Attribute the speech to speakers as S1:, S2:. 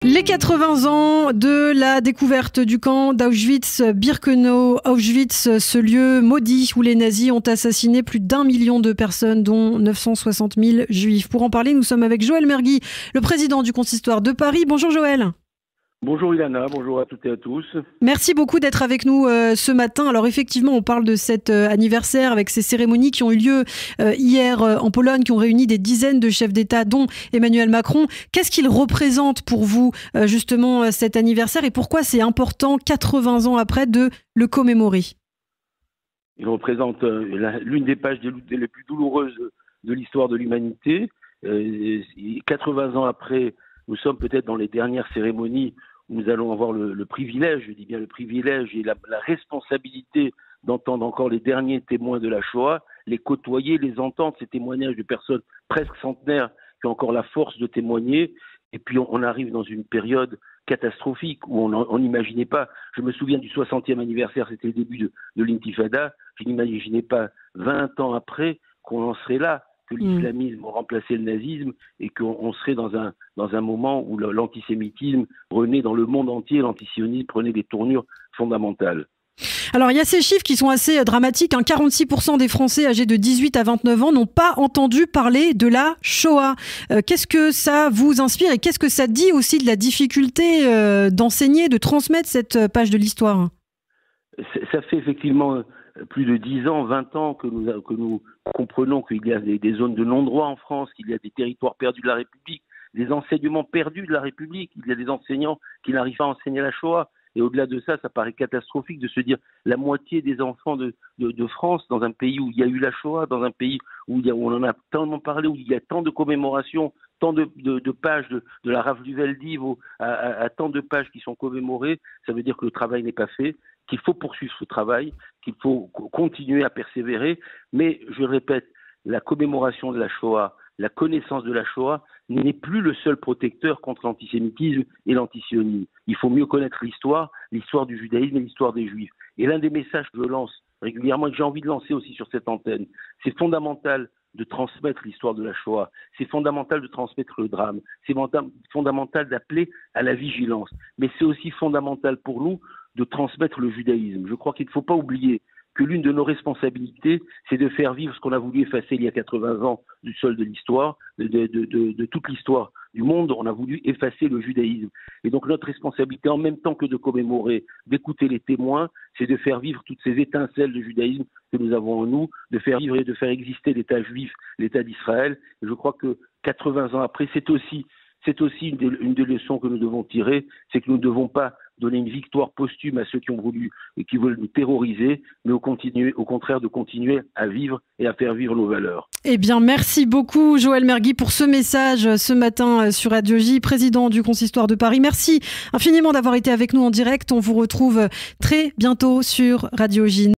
S1: Les 80 ans de la découverte du camp d'Auschwitz-Birkenau. Auschwitz, ce lieu maudit où les nazis ont assassiné plus d'1 million de personnes, dont 960 000 juifs. Pour en parler, nous sommes avec Joël Mergui, le président du consistoire de Paris. Bonjour Joël.
S2: Bonjour Ilana, bonjour à toutes et à tous.
S1: Merci beaucoup d'être avec nous ce matin. Alors effectivement, on parle de cet anniversaire avec ces cérémonies qui ont eu lieu hier en Pologne, qui ont réuni des dizaines de chefs d'État, dont Emmanuel Macron. Qu'est-ce qu'il représente pour vous justement cet anniversaire et pourquoi c'est important 80 ans après de le commémorer?
S2: Il représente l'une des pages les plus douloureuses de l'histoire de l'humanité. 80 ans après, nous sommes peut-être dans les dernières cérémonies où nous allons avoir le privilège, je dis bien le privilège et la responsabilité d'entendre encore les derniers témoins de la Shoah, les côtoyer, les entendre, ces témoignages de personnes presque centenaires qui ont encore la force de témoigner. Et puis on arrive dans une période catastrophique où on n'imaginait pas. Je me souviens du 60e anniversaire, c'était le début de l'Intifada. Je n'imaginais pas 20 ans après qu'on en serait là, que l'islamisme remplaçait le nazisme et qu'on serait dans un moment où l'antisémitisme renaît dans le monde entier, l'antisionisme prenait des tournures fondamentales.
S1: Alors il y a ces chiffres qui sont assez dramatiques. 46% des Français âgés de 18 à 29 ans n'ont pas entendu parler de la Shoah. Qu'est-ce que ça vous inspire et qu'est-ce que ça dit aussi de la difficulté d'enseigner, de transmettre cette page de l'histoire?
S2: Ça fait effectivement plus de 10 ans, 20 ans que nous comprenons qu'il y a des zones de non-droit en France, qu'il y a des territoires perdus de la République, des enseignements perdus de la République, il y a des enseignants qui n'arrivent pas à enseigner la Shoah. Et au-delà de ça, ça paraît catastrophique de se dire la moitié des enfants de France, dans un pays où il y a eu la Shoah, dans un pays où on en a tellement parlé, où il y a tant de commémorations, tant de pages de la rafle du Veldiv à tant de pages qui sont commémorées, ça veut dire que le travail n'est pas fait, qu'il faut poursuivre ce travail, qu'il faut continuer à persévérer. Mais, je le répète, la commémoration de la Shoah, la connaissance de la Shoah n'est plus le seul protecteur contre l'antisémitisme et l'antisionisme. Il faut mieux connaître l'histoire du judaïsme et l'histoire des juifs. Et l'un des messages que je lance régulièrement et que j'ai envie de lancer aussi sur cette antenne, c'est fondamental de transmettre l'histoire de la Shoah. C'est fondamental de transmettre le drame. C'est fondamental d'appeler à la vigilance. Mais c'est aussi fondamental pour nous de transmettre le judaïsme. Je crois qu'il ne faut pas oublier que l'une de nos responsabilités, c'est de faire vivre ce qu'on a voulu effacer il y a 80 ans du sol de l'histoire, de toute l'histoire du monde. On a voulu effacer le judaïsme. Et donc notre responsabilité, en même temps que de commémorer, d'écouter les témoins, c'est de faire vivre toutes ces étincelles de judaïsme que nous avons en nous, de faire vivre et de faire exister l'État juif, l'État d'Israël. Et je crois que 80 ans après, c'est aussi une des leçons que nous devons tirer, c'est que nous ne devons pas donner une victoire posthume à ceux qui ont voulu et qui veulent nous terroriser, mais au contraire de continuer à vivre et à faire vivre nos valeurs.
S1: Eh bien, merci beaucoup Joël Mergui pour ce message ce matin sur Radio J, président du consistoire de Paris. Merci infiniment d'avoir été avec nous en direct. On vous retrouve très bientôt sur Radio J.